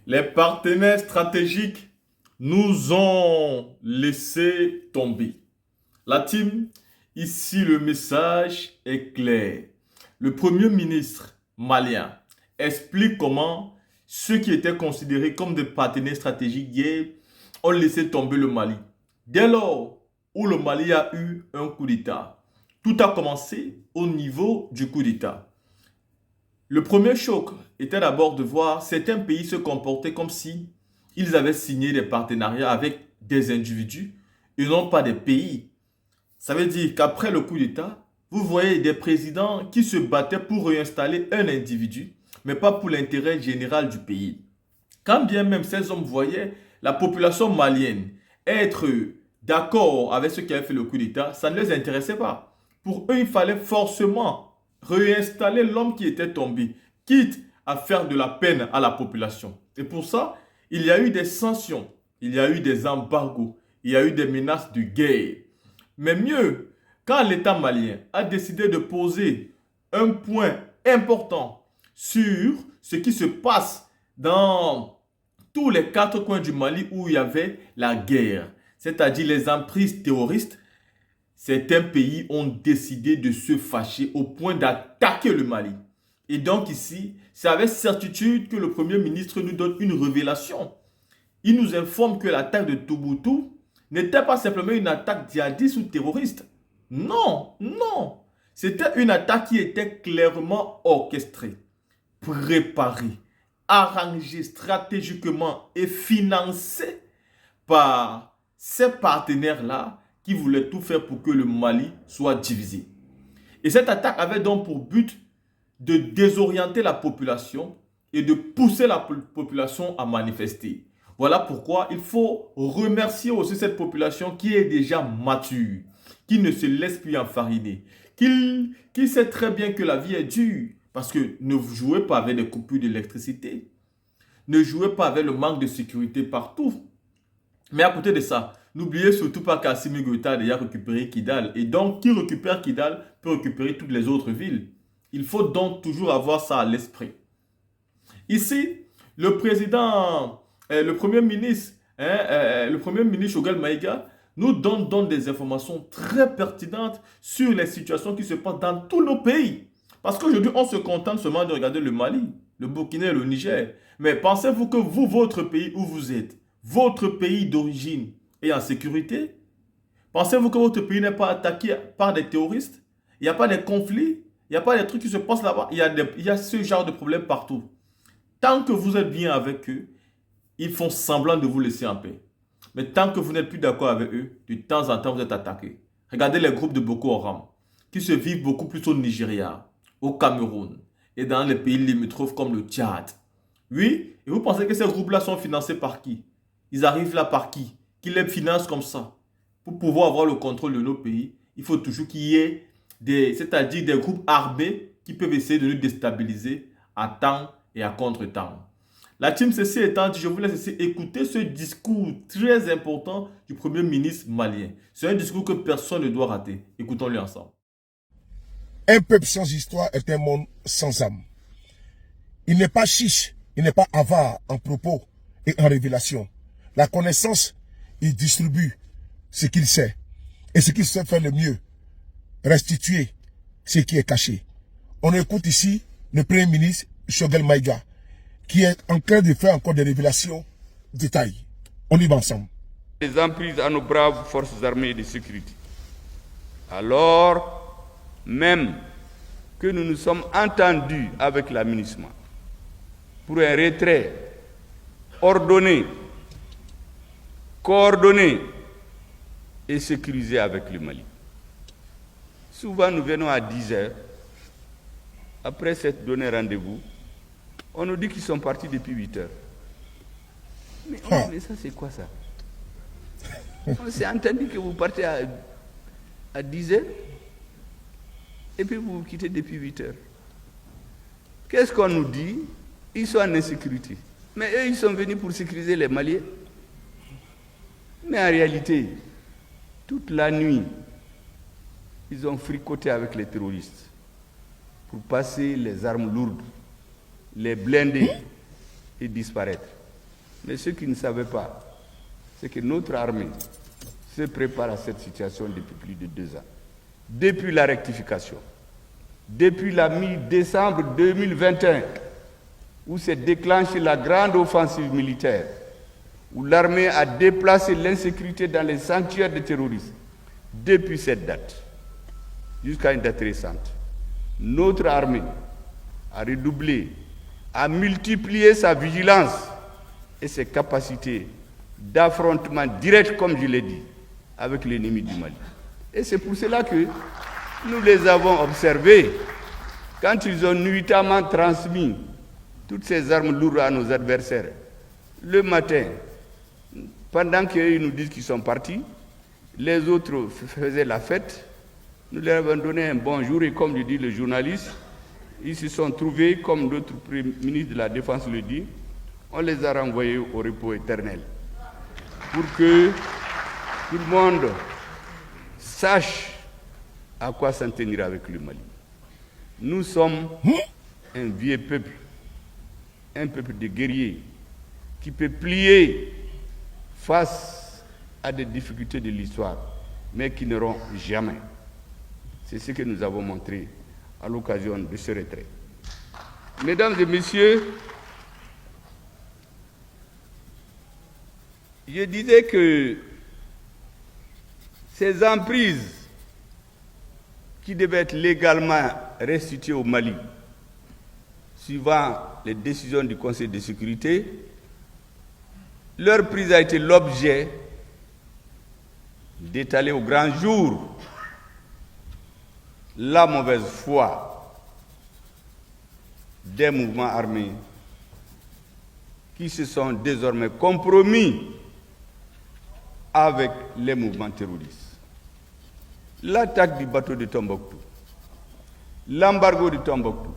Les partenaires stratégiques nous ont laissé tomber. La team, ici le message est clair. Le Premier ministre malien explique comment ceux qui étaient considérés comme des partenaires stratégiques hier ont laissé tomber le Mali. Dès lors où le Mali a eu un coup d'État, tout a commencé au niveau du coup d'État. Le premier choc était d'abord de voir certains pays se comporter comme si ils avaient signé des partenariats avec des individus et non pas des pays. Ça veut dire qu'après le coup d'État, vous voyez des présidents qui se battaient pour réinstaller un individu, mais pas pour l'intérêt général du pays. Quand bien même ces hommes voyaient la population malienne être d'accord avec ceux qui avaient fait le coup d'État, ça ne les intéressait pas. Pour eux, il fallait forcément réinstaller l'homme qui était tombé, quitte à faire de la peine à la population. Et pour ça, il y a eu des sanctions, il y a eu des embargos, il y a eu des menaces de guerre. Mais mieux, quand l'État malien a décidé de poser un point important sur ce qui se passe dans tous les quatre coins du Mali où il y avait la guerre, c'est-à-dire les emprises terroristes, certains pays ont décidé de se fâcher au point d'attaquer le Mali. Et donc ici, c'est avec certitude que le Premier ministre nous donne une révélation. Il nous informe que l'attaque de Tombouctou n'était pas simplement une attaque djihadiste ou terroriste. Non, non. C'était une attaque qui était clairement orchestrée, préparée, arrangée stratégiquement et financée par ces partenaires-là qui voulaient tout faire pour que le Mali soit divisé. Et cette attaque avait donc pour but de désorienter la population et de pousser la population à manifester. Voilà pourquoi il faut remercier aussi cette population qui est déjà mature, qui ne se laisse plus enfariner, qui sait très bien que la vie est dure. Parce que ne jouez pas avec des coupures d'électricité, ne jouez pas avec le manque de sécurité partout. Mais à côté de ça, n'oubliez surtout pas qu'Assimi Goïta a déjà récupéré Kidal. Et donc, qui récupère Kidal peut récupérer toutes les autres villes. Il faut donc toujours avoir ça à l'esprit. Ici, le président, le premier ministre, le premier ministre Choguel Maïga nous donne donc des informations très pertinentes sur les situations qui se passent dans tous nos pays. Parce qu'aujourd'hui, on se contente seulement de regarder le Mali, le Burkina et le Niger. Mais pensez-vous que vous, votre pays où vous êtes, votre pays d'origine est en sécurité? Pensez-vous que votre pays n'est pas attaqué par des terroristes? Il n'y a pas de conflits? Il n'y a pas des trucs qui se passent là-bas? Il y a ce genre de problème partout. Tant que vous êtes bien avec eux, ils font semblant de vous laisser en paix. Mais tant que vous n'êtes plus d'accord avec eux, de temps en temps, vous êtes attaqué. Regardez les groupes de Boko Haram, qui se vivent beaucoup plus au Nigeria, au Cameroun et dans les pays limitrophes comme le Tchad. Oui, et vous pensez que ces groupes-là sont financés par qui? Ils arrivent là par qui? Qui les finance comme ça? Pour pouvoir avoir le contrôle de nos pays, il faut toujours qu'il y ait c'est-à-dire des groupes armés qui peuvent essayer de nous déstabiliser à temps et à contre-temps. La team ceci étant dit, je vous laisse essayer écouter ce discours très important du Premier ministre malien. C'est un discours que personne ne doit rater. Écoutons-le ensemble. Un peuple sans histoire est un monde sans âme. Il n'est pas chiche, il n'est pas avare en propos et en révélation. La connaissance, il distribue ce qu'il sait. Et ce qu'il sait faire le mieux, restituer ce qui est caché. On écoute ici le Premier ministre Choguel Maïga, qui est en train de faire encore des révélations de taille. On y va ensemble. Les emprises à nos braves forces armées de sécurité. Alors même que nous nous sommes entendus avec la MINUSMA pour un retrait ordonné, coordonné et sécurisé avec le Mali. Souvent, nous venons à 10 heures. Après s'être donné rendez-vous, on nous dit qu'ils sont partis depuis 8 heures. Mais on dit, mais ça, c'est quoi ça? On s'est entendu que vous partez à 10 heures et puis vous vous quittez depuis 8 heures. Qu'est-ce qu'on nous dit? Ils sont en insécurité. Mais eux, ils sont venus pour sécuriser les Maliens. Mais en réalité, toute la nuit, ils ont fricoté avec les terroristes pour passer les armes lourdes, les blindés et disparaître. Mais ce qu'ils ne savaient pas, c'est que notre armée se prépare à cette situation depuis plus de 2 ans. Depuis la rectification, depuis la mi-décembre 2021, où s'est déclenchée la grande offensive militaire, où l'armée a déplacé l'insécurité dans les sanctuaires de terroristes, depuis cette date, jusqu'à une date récente, notre armée a redoublé, a multiplié sa vigilance et ses capacités d'affrontement direct, comme je l'ai dit, avec l'ennemi du Mali. Et c'est pour cela que nous les avons observés quand ils ont nuitamment transmis toutes ces armes lourdes à nos adversaires. Le matin, pendant qu'ils nous disent qu'ils sont partis, les autres faisaient la fête. Nous leur avons donné un bonjour et comme le dit le journaliste, ils se sont trouvés, comme notre ministre de la Défense le dit, on les a renvoyés au repos éternel. Pour que tout le monde sache à quoi s'en tenir avec le Mali. Nous sommes un vieux peuple, un peuple de guerriers qui peut plier face à des difficultés de l'histoire, mais qui n'auront jamais. C'est ce que nous avons montré à l'occasion de ce retrait. Mesdames et messieurs, je disais que ces emprises qui devaient être légalement restituées au Mali, suivant les décisions du Conseil de sécurité, leur prise a été l'objet d'étaler au grand jour la mauvaise foi des mouvements armés qui se sont désormais compromis avec les mouvements terroristes. L'attaque du bateau de Tombouctou, l'embargo de Tombouctou,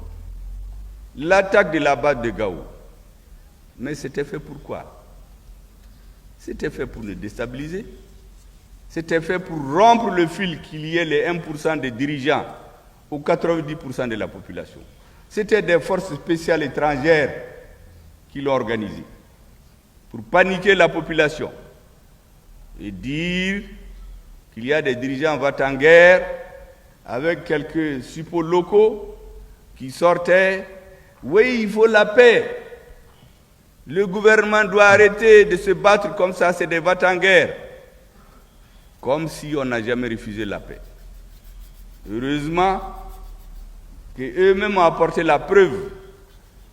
l'attaque de la base de Gao. Mais c'était fait pour quoi? C'était fait pour le déstabiliser. C'était fait pour rompre le fil qu'il y ait les 1% des dirigeants ou 90% de la population. C'était des forces spéciales étrangères qui l'ont organisé pour paniquer la population et dire qu'il y a des dirigeants va-t-en-guerre avec quelques suppôts locaux qui sortaient. Oui, il faut la paix. Le gouvernement doit arrêter de se battre comme ça, c'est des va-t-en-guerre. Comme si on n'a jamais refusé la paix. Heureusement qu'eux-mêmes ont apporté la preuve.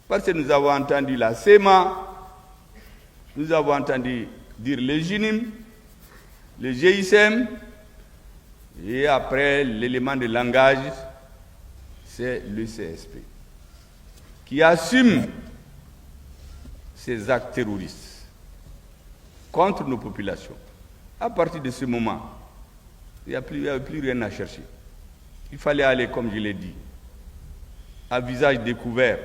Parce que nous avons entendu la SEMA, nous avons entendu dire le GINIM, le GISM, et après l'élément de langage, c'est le CSP, qui assume ces actes terroristes contre nos populations. À partir de ce moment, il n'y avait plus rien à chercher. Il fallait aller, comme je l'ai dit, à visage découvert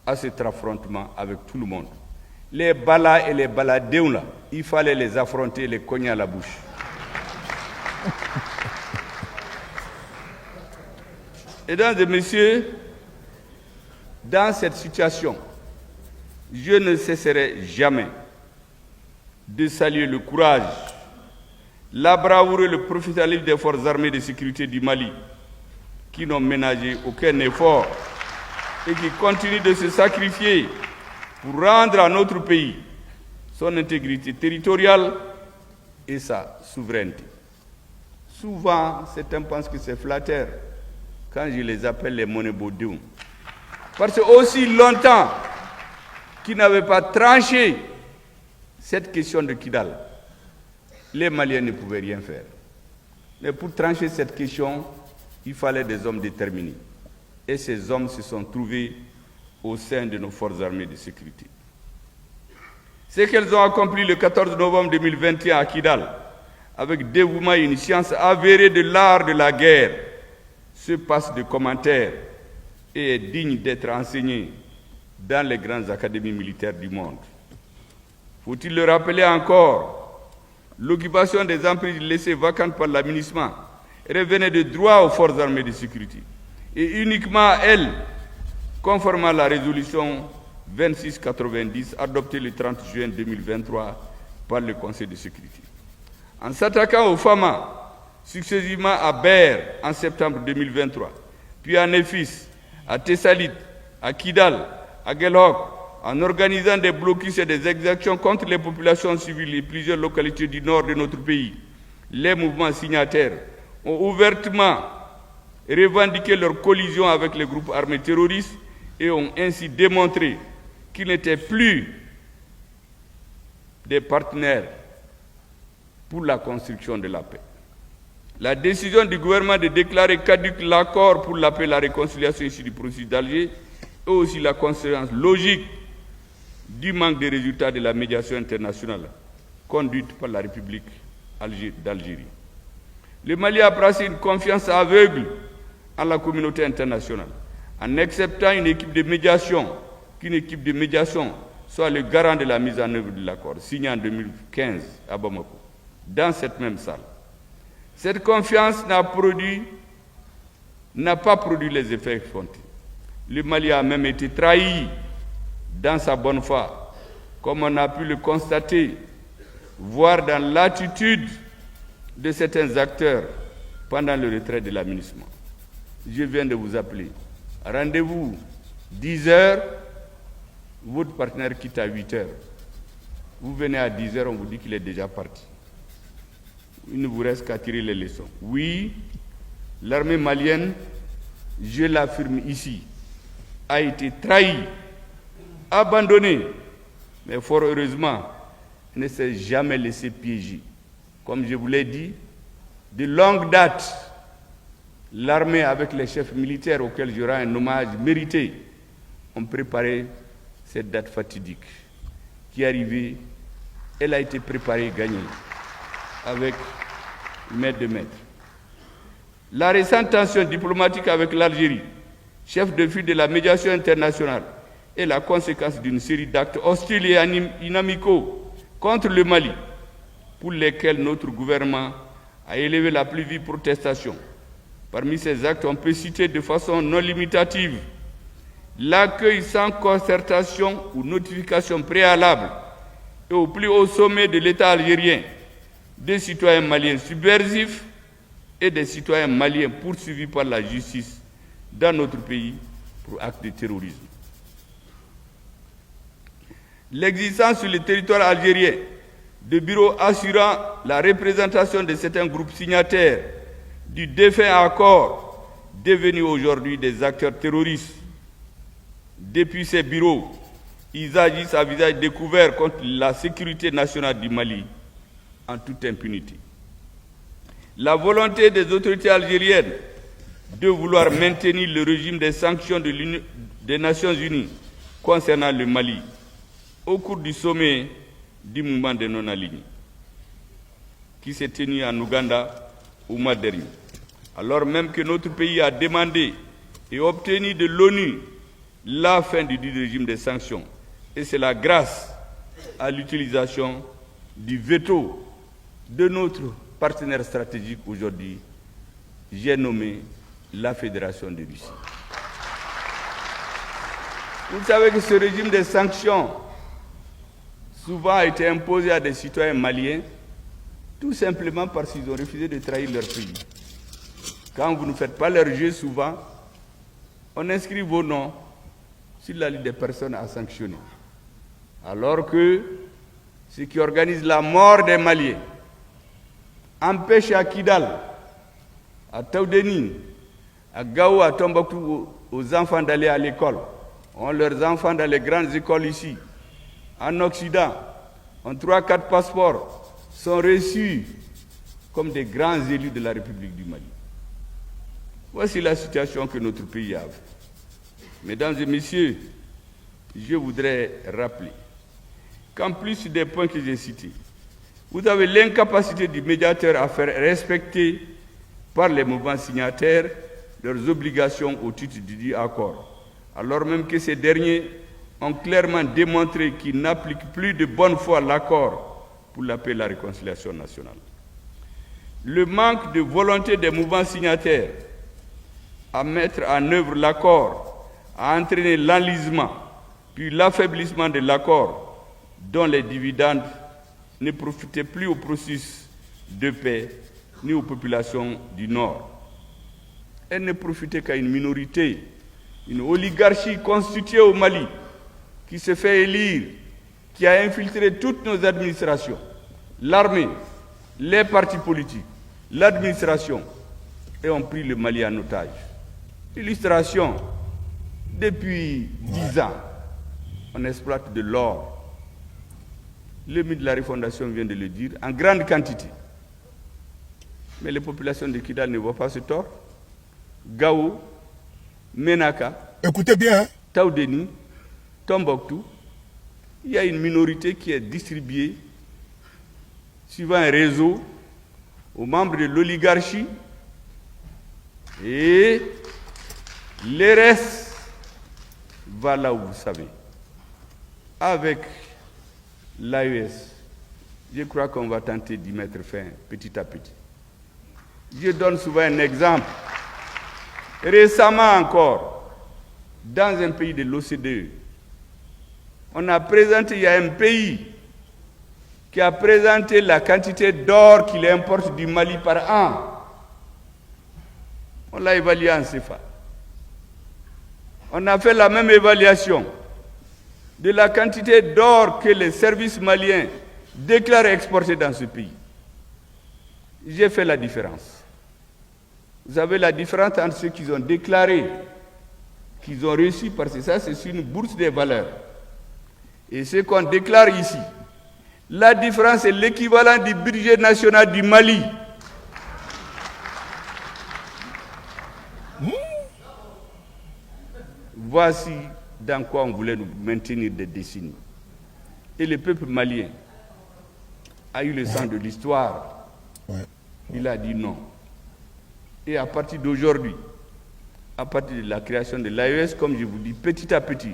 à cet affrontement avec tout le monde. Les balas et les baladéons, là, il fallait les affronter, les cogner à la bouche. Mesdames et messieurs, dans cette situation, je ne cesserai jamais de saluer le courage, la bravoure et le professionnalisme des forces armées de sécurité du Mali, qui n'ont ménagé aucun effort et qui continuent de se sacrifier pour rendre à notre pays son intégrité territoriale et sa souveraineté. Souvent, certains pensent que c'est flatteur quand je les appelle les monébodéons. Parce que aussi longtemps qu'ils n'avaient pas tranché cette question de Kidal, les Maliens ne pouvaient rien faire. Mais pour trancher cette question, il fallait des hommes déterminés. Et ces hommes se sont trouvés au sein de nos forces armées de sécurité. Ce qu'elles ont accompli le 14 novembre 2021 à Kidal, avec dévouement et une science avérée de l'art de la guerre, se passe de commentaires et est digne d'être enseigné dans les grandes académies militaires du monde. Faut-il le rappeler encore, l'occupation des emprises laissées vacantes par l'aménagement revenait de droit aux forces armées de sécurité, et uniquement à elles, conformément à la résolution 2690 adopté le 30 juin 2023 par le Conseil de sécurité. En s'attaquant aux Fama, successivement à Ber en septembre 2023, puis à Néfis, à Thessalite, à Kidal, à Gelhok, en organisant des blocus et des exactions contre les populations civiles et plusieurs localités du nord de notre pays, les mouvements signataires ont ouvertement revendiqué leur collision avec les groupes armés terroristes et ont ainsi démontré qu'ils n'étaient plus des partenaires pour la construction de la paix. La décision du gouvernement de déclarer caduc l'accord pour la paix et la réconciliation issu du processus d'Alger est aussi la conséquence logique du manque de résultats de la médiation internationale conduite par la République d'Algérie. Le Mali a placé une confiance aveugle en la communauté internationale, en acceptant une équipe de médiation, qu'une équipe de médiation soit le garant de la mise en œuvre de l'accord, signé en 2015 à Bamako, dans cette même salle. Cette confiance n'a pas produit les effets escomptés. Le Mali a même été trahi dans sa bonne foi, comme on a pu le constater, voire dans l'attitude de certains acteurs pendant le retrait de l'aménagement. Je viens de vous appeler. Rendez-vous 10h, votre partenaire quitte à 8h. Vous venez à 10h, on vous dit qu'il est déjà parti. Il ne vous reste qu'à tirer les leçons. Oui, l'armée malienne, je l'affirme ici, a été trahie, abandonnée, mais fort heureusement, elle ne s'est jamais laissée piéger. Comme je vous l'ai dit, de longue date, l'armée avec les chefs militaires auxquels j'aurai un hommage mérité ont préparé cette date fatidique qui est arrivée. Elle a été préparée et gagnée avec maître de maître. La récente tension diplomatique avec l'Algérie, chef de file de la médiation internationale, est la conséquence d'une série d'actes hostiles et inamicaux contre le Mali, pour lesquels notre gouvernement a élevé la plus vive protestation. Parmi ces actes, on peut citer de façon non limitative l'accueil sans concertation ou notification préalable et au plus haut sommet de l'État algérien des citoyens maliens subversifs et des citoyens maliens poursuivis par la justice dans notre pays pour actes de terrorisme. L'existence sur le territoire algérien de bureaux assurant la représentation de certains groupes signataires du défunt accord devenus aujourd'hui des acteurs terroristes. Depuis ces bureaux, ils agissent à visage découvert contre la sécurité nationale du Mali en toute impunité. La volonté des autorités algériennes de vouloir maintenir le régime des sanctions des Nations Unies concernant le Mali au cours du sommet du mouvement des non-alignés qui s'est tenu en Ouganda au mois dernier, alors même que notre pays a demandé et obtenu de l'ONU la fin du régime des sanctions. Et c'est la grâce à l'utilisation du veto de notre partenaire stratégique aujourd'hui, j'ai nommé la Fédération de Russie. Vous savez que ce régime des sanctions souvent a été imposé à des citoyens maliens tout simplement parce qu'ils ont refusé de trahir leur pays. Quand vous ne faites pas leur jeu, souvent, on inscrit vos noms sur la liste des personnes à sanctionner. Alors que ceux qui organisent la mort des Maliens empêchent à Kidal, à Taoudeni, à Gao, à Tombouctou, aux enfants d'aller à l'école, ont leurs enfants dans les grandes écoles ici, en Occident, ont 3-4 passeports, sont reçus comme des grands élus de la République du Mali. Voici la situation que notre pays a. Mesdames et messieurs, je voudrais rappeler qu'en plus des points que j'ai cités, vous avez l'incapacité du médiateur à faire respecter par les mouvements signataires leurs obligations au titre du dit accord, alors même que ces derniers ont clairement démontré qu'ils n'appliquent plus de bonne foi l'accord pour la paix et la réconciliation nationale. Le manque de volonté des mouvements signataires à mettre en œuvre l'accord a entraîné l'enlisement, puis l'affaiblissement de l'accord dont les dividendes ne profitaient plus au processus de paix ni aux populations du Nord. Elle ne profitait qu'à une minorité, une oligarchie constituée au Mali, qui se fait élire, qui a infiltré toutes nos administrations, l'armée, les partis politiques, l'administration, et ont pris le Mali en otage. Illustration, depuis 10 ans, on exploite de l'or. Le ministre de la Refondation vient de le dire, en grande quantité. Mais les populations de Kidal ne voient pas ce tort. Gao, Menaka, Écoutez bien, hein? Taoudeni, Tombouctou, il y a une minorité qui est distribuée suivant un réseau aux membres de l'oligarchie et les restes va là où vous savez. Avec l'AES, je crois qu'on va tenter d'y mettre fin petit à petit. Je donne souvent un exemple. Récemment encore, dans un pays de l'OCDE, on a présenté, il y a un pays qui a présenté la quantité d'or qu'il importe du Mali par an. On l'a évalué en CFA. On a fait la même évaluation de la quantité d'or que les services maliens déclarent exporter dans ce pays. J'ai fait la différence. Vous avez la différence entre ceux qu'ils ont déclaré, qu'ils ont reçu, parce que ça, c'est sur une bourse des valeurs, et ce qu'on déclare ici. La différence est l'équivalent du budget national du Mali. Voici dans quoi on voulait nous maintenir des décennies. Et le peuple malien a eu le sang de l'histoire. Ouais. Il a dit non. Et à partir d'aujourd'hui, à partir de la création de l'AES, comme je vous dis, petit à petit,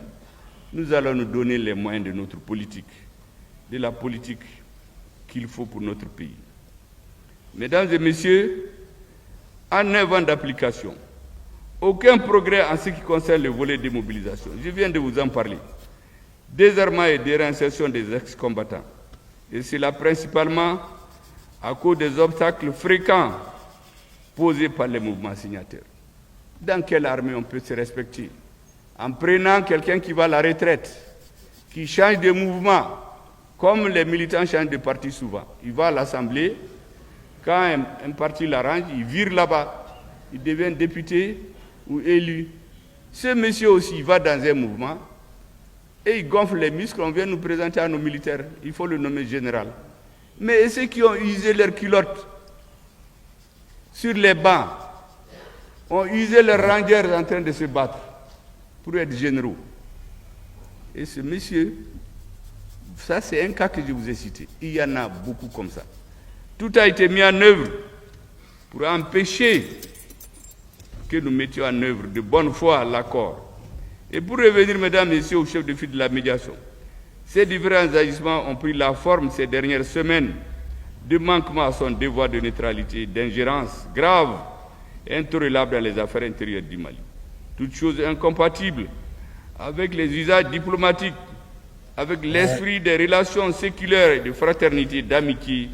nous allons nous donner les moyens de notre politique, de la politique qu'il faut pour notre pays. Mesdames et messieurs, en 9 ans d'application, aucun progrès en ce qui concerne le volet de mobilisation. Je viens de vous en parler. Désarmement et déréinsertion des ex-combattants. Et cela principalement à cause des obstacles fréquents posés par les mouvements signataires. Dans quelle armée on peut se respecter? En prenant quelqu'un qui va à la retraite, qui change de mouvement, comme les militants changent de parti souvent. Il va à l'Assemblée, quand un parti l'arrange, il vire là-bas, il devient député ou élu. Ce monsieur aussi, il va dans un mouvement et il gonfle les muscles, on vient nous présenter à nos militaires, il faut le nommer général. Mais ceux qui ont usé leurs culottes sur les bancs, ont usé leurs rangers en train de se battre pour être généraux. Et ce monsieur, ça c'est un cas que je vous ai cité. Il y en a beaucoup comme ça. Tout a été mis en œuvre pour empêcher que nous mettions en œuvre de bonne foi l'accord. Et pour revenir, mesdames et messieurs, au chef de file de la médiation, ces différents agissements ont pris la forme ces dernières semaines de manquement à son devoir de neutralité, d'ingérence grave et intolérable dans les affaires intérieures du Mali. Toutes choses incompatibles avec les usages diplomatiques, avec l'esprit des relations séculaires et de fraternité, d'amitié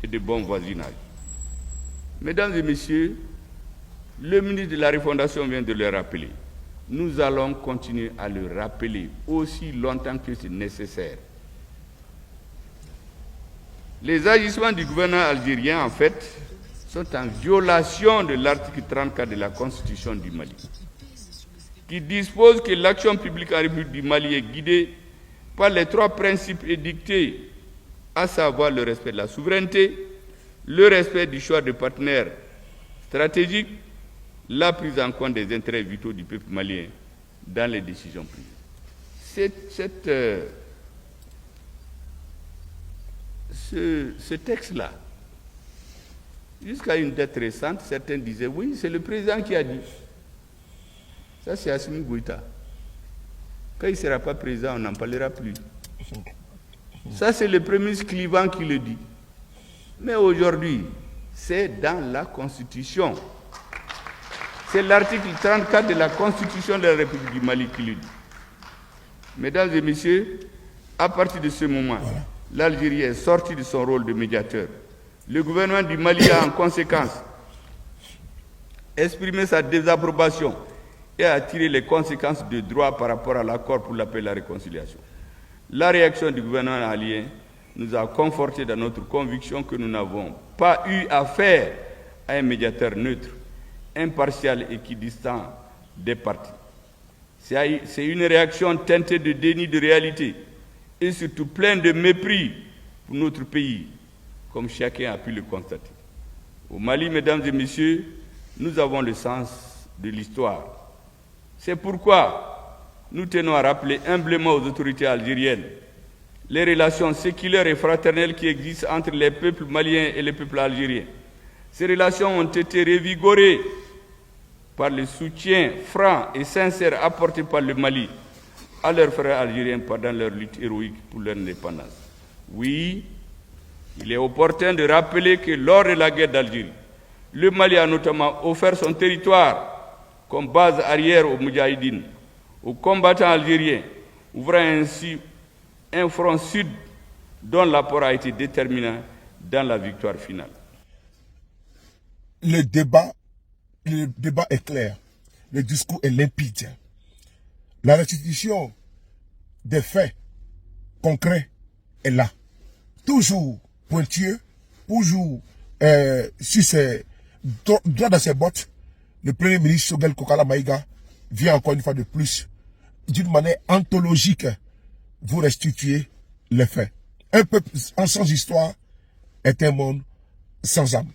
et de bon voisinage. Mesdames et messieurs, le ministre de la Refondation vient de le rappeler. Nous allons continuer à le rappeler aussi longtemps que c'est nécessaire. Les agissements du gouvernement algérien, en fait, sont en violation de l'article 34 de la Constitution du Mali, qui dispose que l'action publique en République du Mali est guidée par les 3 principes édictés, à savoir le respect de la souveraineté, le respect du choix de partenaires stratégiques, la prise en compte des intérêts vitaux du peuple malien dans les décisions prises. Ce texte-là, jusqu'à une date récente, certains disaient oui, c'est le président qui a dit. Ça, c'est Assimi Goïta. Quand il ne sera pas président, on n'en parlera plus. Ça, c'est le premier ministre Clivant qui le dit. Mais aujourd'hui, c'est dans la Constitution. C'est l'article 34 de la Constitution de la République du Mali qui le dit. Mesdames et messieurs, à partir de ce moment, l'Algérie est sortie de son rôle de médiateur. Le gouvernement du Mali a en conséquence exprimé sa désapprobation et a tiré les conséquences de droit par rapport à l'accord pour la paix et la réconciliation. La réaction du gouvernement malien nous a conforté dans notre conviction que nous n'avons pas eu affaire à un médiateur neutre, impartial et équidistant des parties. C'est une réaction teintée de déni de réalité et surtout pleine de mépris pour notre pays, comme chacun a pu le constater. Au Mali, mesdames et messieurs, nous avons le sens de l'histoire. C'est pourquoi nous tenons à rappeler humblement aux autorités algériennes les relations séculaires et fraternelles qui existent entre les peuples maliens et les peuples algériens. Ces relations ont été revigorées par le soutien franc et sincère apporté par le Mali à leurs frères algériens pendant leur lutte héroïque pour leur indépendance. Oui, il est opportun de rappeler que lors de la guerre d'Algérie, le Mali a notamment offert son territoire comme base arrière aux Moudjahidines, aux combattants algériens, ouvrant ainsi un front sud dont l'apport a été déterminant dans la victoire finale. Le débat est clair, le discours est limpide. La restitution des faits concrets est là. Toujours pointueux, toujours sur ses droits dans ses bottes. Le Premier ministre Choguel Kokala Maïga vient encore une fois de plus, d'une manière anthologique, vous restituer les faits. Un peuple sans histoire est un monde sans âme.